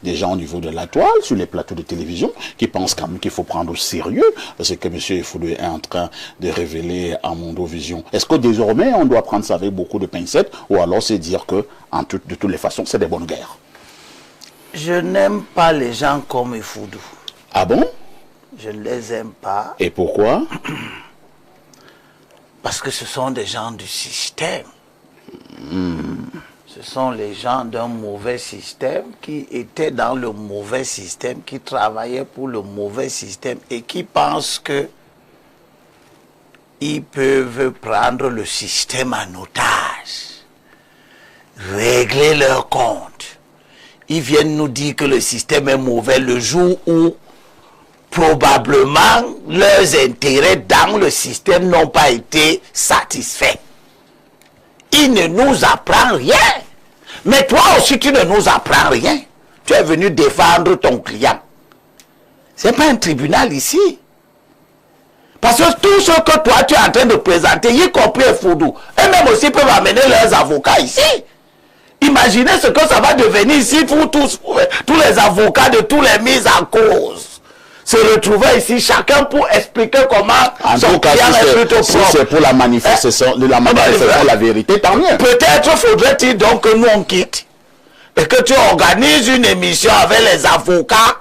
des gens au niveau de la toile, sur les plateaux de télévision, qui pensent quand même qu'il faut prendre au sérieux ce que M. Effoudou est en train de révéler à Mondovision. Est-ce que désormais, on doit prendre ça avec beaucoup de pincettes, ou alors c'est dire que, de toutes les façons, c'est des bonnes guerres? Je n'aime pas les gens comme Effoudou. Ah bon? Je ne les aime pas. Et pourquoi? Parce que ce sont des gens du système. Ce sont les gens d'un mauvais système qui étaient dans le mauvais système, qui travaillaient pour le mauvais système et qui pensent que ils peuvent prendre le système en otage, régler leurs comptes. Ils viennent nous dire que le système est mauvais le jour où probablement leurs intérêts dans le système n'ont pas été satisfaits. Il ne nous apprend rien. Mais toi aussi, tu ne nous apprends rien. Tu es venu défendre ton client. Ce n'est pas un tribunal ici. Parce que tout ce que toi, tu es en train de présenter, y compris Effoudou, eux-mêmes aussi peuvent amener leurs avocats ici. Imaginez ce que ça va devenir ici pour tous les avocats de tous les mises en cause. Se retrouver ici, chacun pour expliquer comment son client est plutôt propre. Si c'est pour la manifestation, la vérité, tant mieux. Peut-être faudrait-il donc que nous on quitte et que tu organises une émission avec les avocats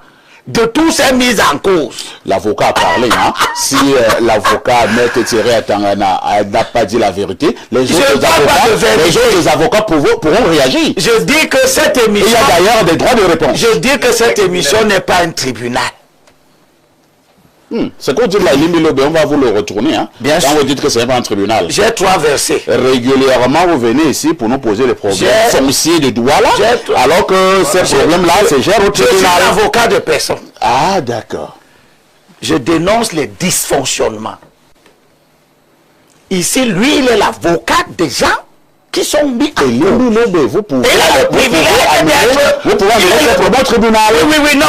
de tous ces mises en cause. L'avocat a parlé, hein. Si l'avocat Maître Thierry Atangana n'a pas dit la vérité, les autres avocats pourront réagir. Je dis que cette émission... Il y a d'ailleurs des droits de réponse. Je dis que cette émission n'est pas un tribunal. C'est qu'on dit là, on va vous le retourner. Hein. Bien sûr. Quand vous dites que ce n'est pas un tribunal. J'ai 3 versets. Régulièrement, vous venez ici pour nous poser les problèmes fonciers de droit là. Alors que ces problèmes-là, c'est gère au tribunal. Je suis avocat de personne. Ah, d'accord. Je dénonce les dysfonctionnements. Ici, lui, il est l'avocat des gens qui sont mis en cause. Vous pouvez amener le problème au tribunal. Oui, non.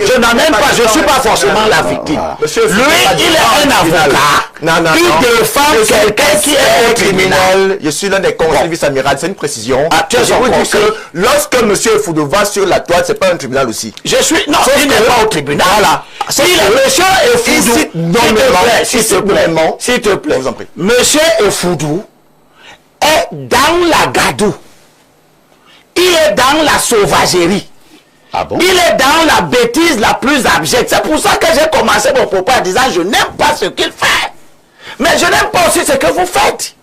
Je n'en aime pas. Je ne suis pas forcément la victime. Lui, il est un avocat qui défend quelqu'un qui est au tribunal. Je suis l'un des conseillers vice-amiral. C'est une précision. Tu es je vous dis que lorsque M. Effoudou va sur la toile, c'est pas un tribunal aussi. Je suis... Non, il n'est pas au tribunal. Voilà. Si le monsieur Effoudou... S'il te plaît. Monsieur Effoudou est dans la gadoue. Il est dans la sauvagerie. Ah bon? Il est dans la bêtise la plus abjecte. C'est pour ça que j'ai commencé mon propos en disant je n'aime pas ce qu'il fait. Mais je n'aime pas aussi ce que vous faites.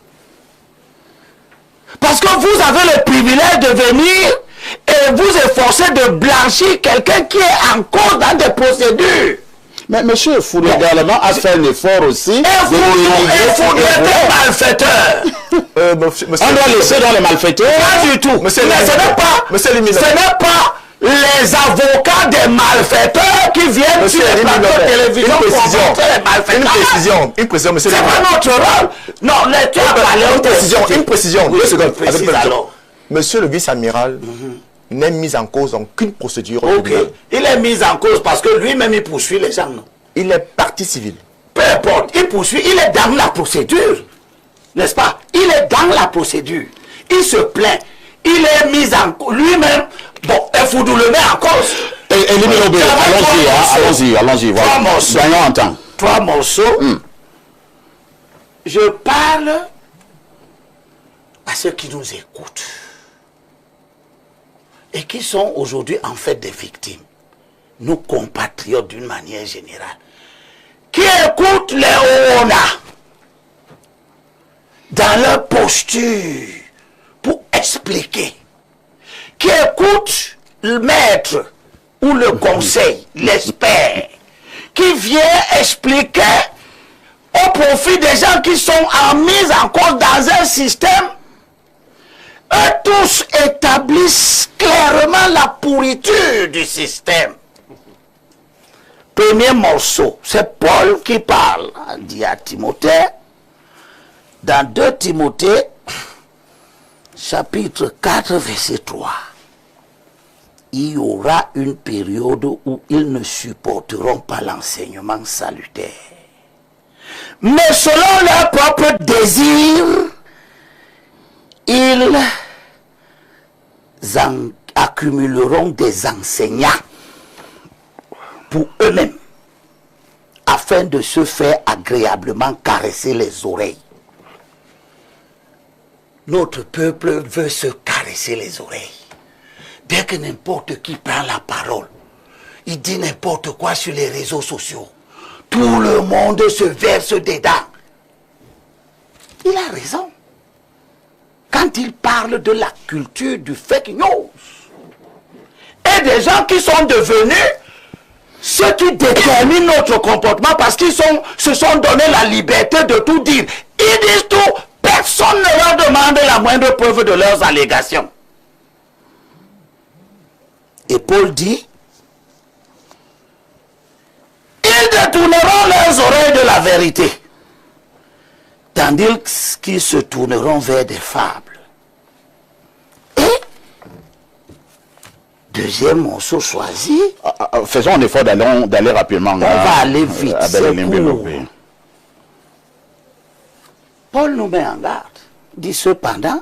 Parce que vous avez le privilège de venir et vous efforcer de blanchir quelqu'un qui est en cause dans des procédures. Mais M. Effoudou également a fait un effort aussi. Effoudou était malfaiteur. On doit laisser dans les malfaiteurs. Pas du tout. Mais ce n'est pas les avocats des malfaiteurs qui viennent sur les plateaux de télévision pour montrer les malfaiteurs. Une précision, monsieur. C'est pas notre rôle. Non, tu as parlé une précision. 2 secondes. Alors. Monsieur le vice-amiral n'est mis en cause en aucune procédure. Ok. Il est mis en cause parce que lui-même il poursuit les gens. Non? Il est partie civile. Peu importe. Il poursuit. Il est dans la procédure. N'est-ce pas? Il est dans la procédure. Il se plaint. Il est mis en cause. Lui-même, bon, Effoudou le met en cause. Allons-y. Gagnons en temps. 3 morceaux. Je parle à ceux qui nous écoutent et qui sont aujourd'hui en fait des victimes. Nos compatriotes d'une manière générale. Qui écoutent les ONA dans leur posture pour expliquer, qui écoute le maître ou le conseil, l'expert, qui vient expliquer au profit des gens qui sont en mise en cause dans un système. Eux tous établissent clairement la pourriture du système. Premier morceau, c'est Paul qui parle, dit à Timothée. Dans 2 Timothée, chapitre 4, verset 3, il y aura une période où ils ne supporteront pas l'enseignement salutaire. Mais selon leur propre désir, ils accumuleront des enseignants pour eux-mêmes, afin de se faire agréablement caresser les oreilles. Notre peuple veut se caresser les oreilles. Dès que n'importe qui prend la parole, il dit n'importe quoi sur les réseaux sociaux. Tout le monde se verse dedans. Il a raison. Quand il parle de la culture du fake news, et des gens qui sont devenus ceux qui déterminent notre comportement parce qu'ils se sont donné la liberté de tout dire. Ils disent tout, personne ne leur demande la moindre preuve de leurs allégations. Et Paul dit, ils détourneront leurs oreilles de la vérité, tandis qu'ils se tourneront vers des fables. Et, deuxième morceau choisi, faisons un effort d'aller rapidement. On va aller vite, c'est court. Paul nous met en garde, dit cependant,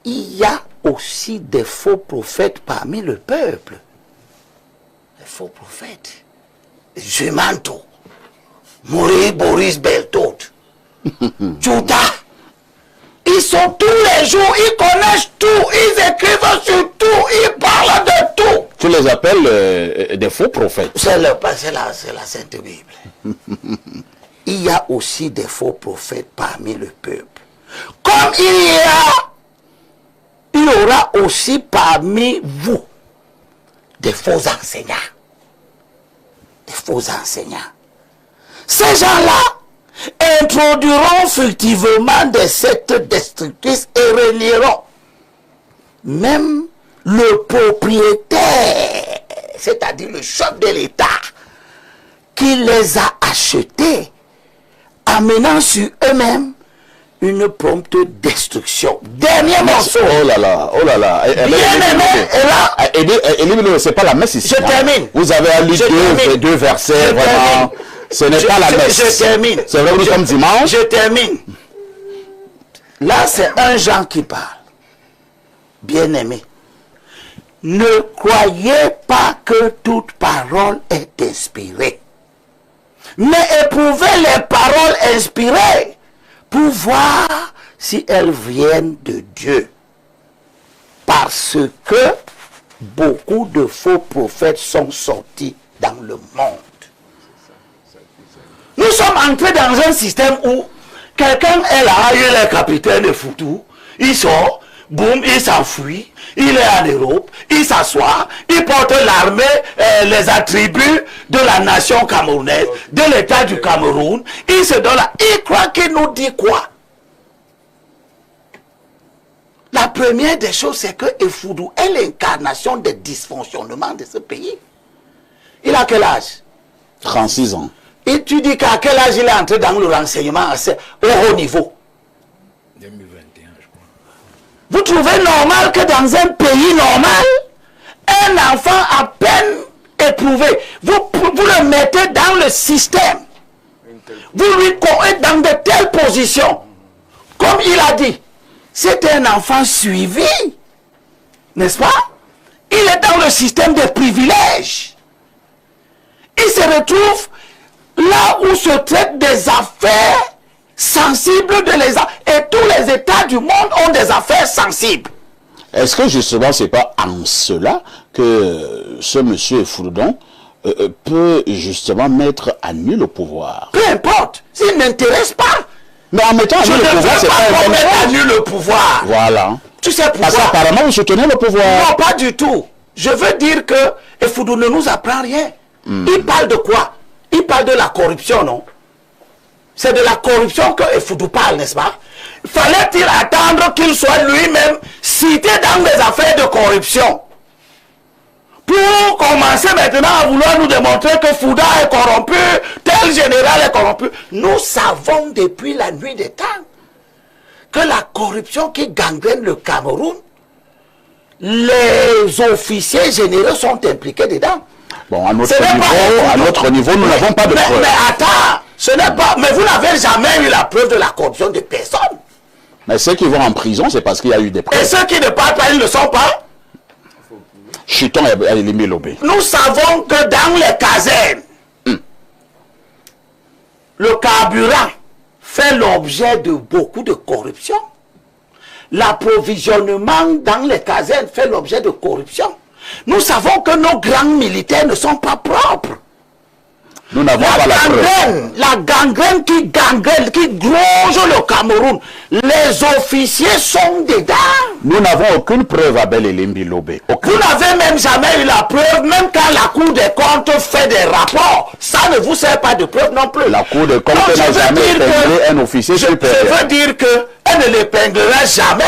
il y a aussi des faux prophètes parmi le peuple. Les faux prophètes. Gemanto, Maurice Boris Berthaud, Judas. Ils sont tous les jours, ils connaissent tout, ils écrivent sur tout, ils parlent de tout. Tu les appelles des faux prophètes. C'est la Sainte Bible. Il y a aussi des faux prophètes parmi le peuple. Comme il y aura aussi parmi vous des faux enseignants. Des faux enseignants. Ces gens-là introduiront furtivement des sectes destructrices et renieront même le propriétaire, c'est-à-dire le chef de l'État, qui les a achetés, amenant sur eux-mêmes une prompte destruction. Dernier morceau. Oh là là, oh là là. Élie, c'est pas la messe ici. Je termine. Vous avez lu deux versets, vraiment. Ce n'est pas la messe. Je termine. C'est vraiment comme dimanche. Je termine. Là, c'est un Jean qui parle. Bien-aimé, ne croyez pas que toute parole est inspirée, mais éprouvez les paroles inspirées pour voir si elles viennent de Dieu. Parce que beaucoup de faux prophètes sont sortis dans le monde. Nous sommes entrés dans un système où quelqu'un est là, il est le capitaine de foutu, il sort, boum, il s'enfuit, il est en Europe, il s'assoit, il porte l'armée, les attributs de la nation camerounaise, de l'État du Cameroun, il se donne là, il croit qu'il nous dit quoi? La première des choses, c'est que Efudou est l'incarnation des dysfonctionnements de ce pays. Il a quel âge? 36 ans. Et tu dis qu'à quel âge il est entré dans le renseignement au haut niveau? 2021, je crois. Vous trouvez normal que dans un pays normal, un enfant à peine éprouvé, vous le mettez dans le système, vous lui êtes dans de telles positions, comme il a dit, c'est un enfant suivi, n'est-ce pas? Il est dans le système des privilèges. Il se retrouve là où se traitent des affaires sensibles et tous les États du monde ont des affaires sensibles. Est-ce que justement c'est pas en cela que ce monsieur Efudou peut justement mettre à nu le pouvoir? Peu importe, s'il n'intéresse pas. Mais en mettant à nu le pouvoir, c'est pas qu'on mette à nu le pouvoir. Voilà. Tu sais pourquoi? Parce qu'apparemment vous soutenez le pouvoir. Non, pas du tout. Je veux dire que Efudou ne nous apprend rien. Il parle de quoi? Il parle de la corruption, non? C'est de la corruption que Efudou parle, n'est-ce pas? Fallait-il attendre qu'il soit lui-même cité dans des affaires de corruption pour commencer maintenant à vouloir nous démontrer que Fouda est corrompu, tel général est corrompu? Nous savons depuis la nuit des temps que la corruption qui gangrène le Cameroun, les officiers généraux sont impliqués dedans. Bon, à notre niveau, nous n'avons pas de preuve. Mais attends, ce n'est pas. Mais vous n'avez jamais eu la preuve de la corruption de personne. Mais ceux qui vont en prison, c'est parce qu'il y a eu des preuves. Et ceux qui ne parlent pas, ils ne le sont pas. Chutons à Elimbi Lobé. Nous savons que dans les casernes, le carburant fait l'objet de beaucoup de corruption. L'approvisionnement dans les casernes fait l'objet de corruption. Nous savons que nos grands militaires ne sont pas propres. Nous n'avons pas la preuve. La gangrène qui gronge le Cameroun, les officiers sont dedans. Nous n'avons aucune preuve, Abel Elimbi Lobé. Vous n'avez même jamais eu la preuve, même quand la Cour des comptes fait des rapports. Ça ne vous sert pas de preuve non plus. La Cour des comptes n'a jamais épinglé un officier supérieur. Je veux dire qu'elle ne l'épinglera jamais.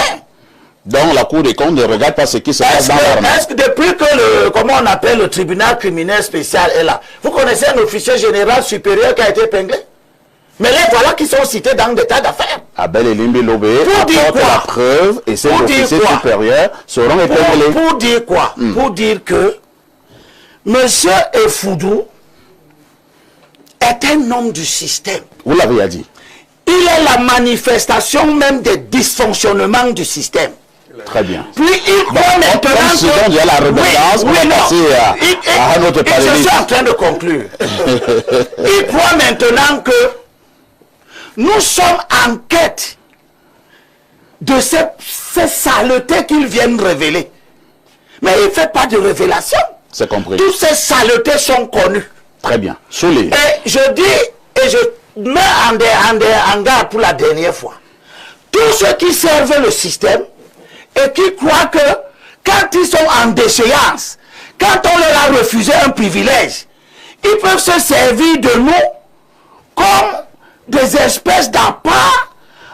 Donc la Cour des comptes ne regarde pas ce qui se passe dans l'armée. Est-ce que depuis que comment on appelle le tribunal criminel spécial est là, vous connaissez un officier général supérieur qui a été épinglé? Mais les voilà qui sont cités dans des tas d'affaires. Abel Elimbi Lobé apporte la preuve et ces officiers supérieurs seront épinglés. Pour dire quoi? Pour dire que M. Effoudou est un homme du système. Vous l'avez dit. Il est la manifestation même des dysfonctionnements du système. Très bien. Puis il croit maintenant que... il y a la redondance, à notre je suis en train de conclure. Il croit maintenant que nous sommes en quête de ces saletés qu'ils viennent révéler. Mais il ne fait pas de révélation. C'est compris. Toutes ces saletés sont connues. Très bien. Soulé. Et je dis, et je mets en garde pour la dernière fois, tous ceux qui servent le système et qui croient que quand ils sont en déchéance, quand on leur a refusé un privilège, ils peuvent se servir de nous comme des espèces d'appâts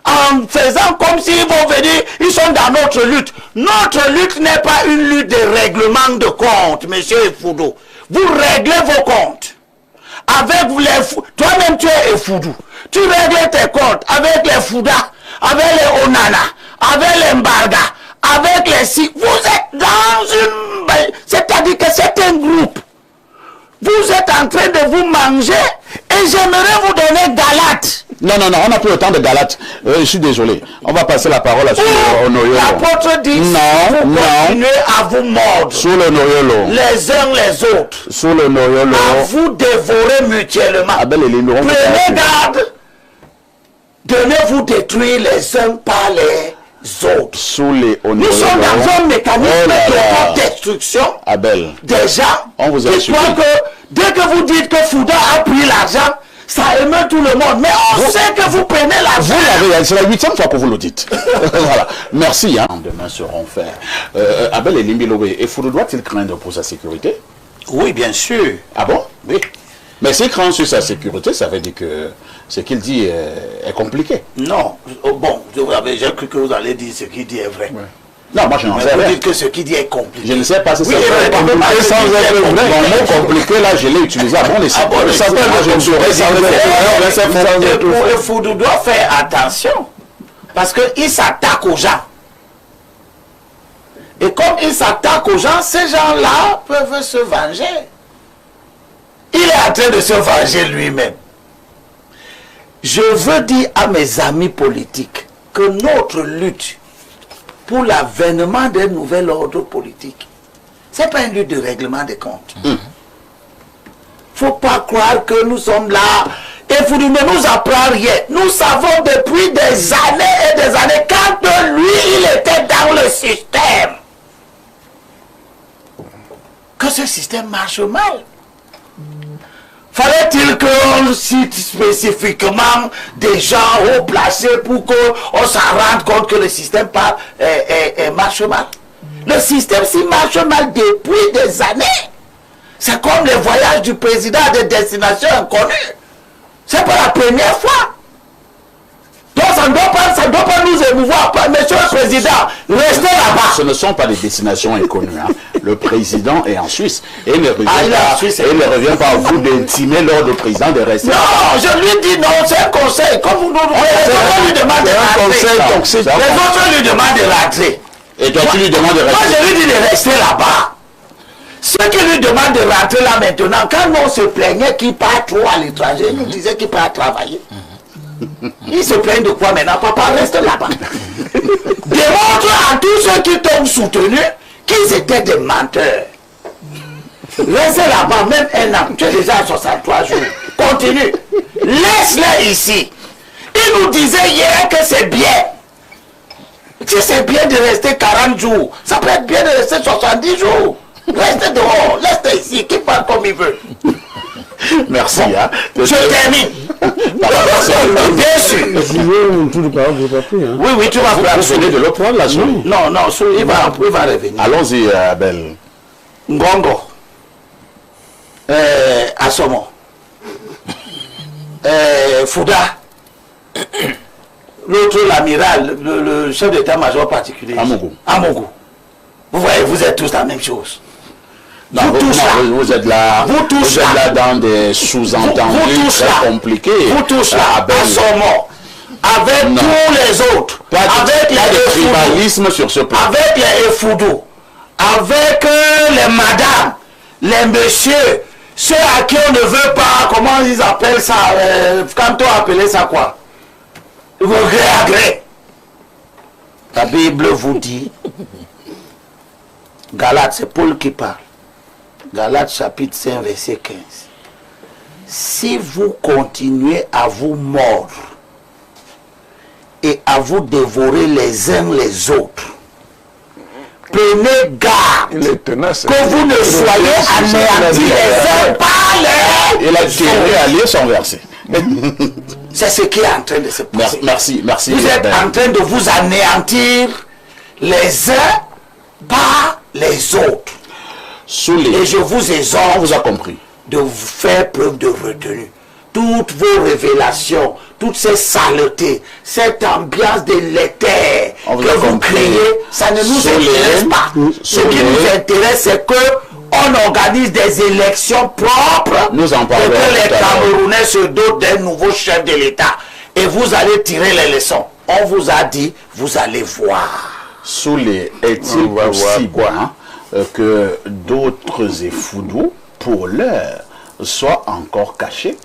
en faisant comme s'ils vont venir, ils sont dans notre lutte. Notre lutte n'est pas une lutte de règlement de compte, monsieur Effoudou. Vous réglez vos comptes. Avec les toi-même tu es Effoudou. Tu règles tes comptes avec les Fouda, avec les Onana, avec les Mbarga, avec les Si. Vous êtes dans une... C'est-à-dire que c'est un groupe. Vous êtes en train de vous manger et j'aimerais vous donner Galate. Non, on n'a plus le temps de Galate. Je suis désolé. On va passer la parole à Soulé. L'apôtre dit, vous continuez à vous mordre. Soulé Noyolo. Les uns les autres. Soulé Noyolo. À vous dévorer mutuellement. Prenez garde de ne vous détruire les uns par les autres. Nous sommes dans un mécanisme de destruction. Abel. Des gens qui croient que dès que vous dites que Fouda a pris l'argent, ça émeut tout le monde. Mais on sait que vous prenez l'argent. Vous l'avez, c'est la 8e fois que vous le dites. Voilà. Merci. Demain seront faits. Abel Elimbi Lobé, Effoudou doit-il craindre pour sa sécurité? Oui, bien sûr. Ah bon? Oui. Mais s'il craint sur sa sécurité, ça veut dire que ce qu'il dit est compliqué. Non. Bon, j'ai cru que vous allez dire ce qu'il dit est vrai. Ouais. Non, moi je n'en sais rien. Vous dites que ce qu'il dit est compliqué. Je ne sais pas si c'est compliqué sans être vrai. Mon mot compliqué, là, je l'ai utilisé à bon escient. Moi, je ne saurais pas. Effoudou doit faire attention. Parce qu'il s'attaque aux gens. Et comme il s'attaque aux gens, ces gens-là peuvent se venger. Il est en train de se venger lui-même. Je veux dire à mes amis politiques que notre lutte pour l'avènement d'un nouvel ordre politique, ce n'est pas une lutte de règlement des comptes. Il ne faut pas croire que nous sommes là et vous ne nous apprend rien. Nous savons depuis des années et des années, quand lui, il était dans le système, que ce système marche mal. Fallait-il qu'on cite spécifiquement des gens haut placés pour qu'on s'en rende compte que le système marche mal? Le système s'il marche mal depuis des années. C'est comme les voyages du président à des destinations inconnues. C'est pas la première fois. Donc ça ne doit pas nous émouvoir. Monsieur le Président, restez là-bas. Ce ne sont pas des destinations inconnues. Le président est en Suisse et il ne revient pas à vous d'intimer l'ordre du président de rester. Non, je lui dis non, c'est un conseil. Comme vous nous lui demandez de rentrer. Les autres lui demandent de rentrer. Et toi tu lui demandes de rester. Moi je lui dis de rester là-bas. Ceux qui lui demandent de rentrer là maintenant, quand on se plaignait qu'il part trop à l'étranger, il nous disait qu'il part travailler. Il se plaignent de quoi maintenant? Papa, reste là-bas. Démontre à tous ceux qui t'ont soutenu qu'ils étaient des menteurs. Restez là-bas, même un an. Tu es déjà à 63 jours. Continue. Laisse-les ici. Il nous disait hier que c'est bien. Si c'est bien de rester 40 jours, ça peut être bien de rester 70 jours. Restez dehors, restez ici, qui parle comme il veut. Merci. Bon, Hein. je termine. Bien sûr. Oui, oui, tu vas Vous venez de l'autre là, Souli. Non, non, il va revenir. Allons-y, Abel. Ngongo. Assomo. Fouda. L'autre, l'amiral, le chef d'état-major particulier. Amogo. Amogo. Vous voyez, vous êtes tous la même chose. Non, vous êtes là, vous êtes là dans des sous-entendus très compliqués. Vous tous là, Assomo. Avec Non. tous les autres. Avec les tribalisme sur ce plan. Avec les Efoudou. Avec les madames. Les messieurs. Ceux à qui on ne veut pas, comment ils appellent ça, quand on appelait ça quoi? Gré à gré. La Bible vous dit, Galates, c'est Paul qui parle. Galates chapitre 5, verset 15. Si vous continuez à vous mordre et à vous dévorer les uns les autres, prenez garde que vous ne soyez anéantis les uns par les Et la théorie alliée sont versées. C'est ce qui est en train de se passer. Merci. Vous êtes en train de vous anéantir les uns par les autres. Et je vous exhorte, on vous a compris, de vous faire preuve de retenue. Toutes vos révélations, toutes ces saletés, cette ambiance délétère que vous créez, ça ne nous intéresse pas. Ce qui nous intéresse, c'est que on organise des élections propres nous en parlons, et que les Camerounais se dotent d'un nouveau chef de l'État. Et vous allez tirer les leçons. On vous a dit, vous allez voir. Soulé, est-il possible que d'autres Efoudou, pour l'heure, soient encore cachés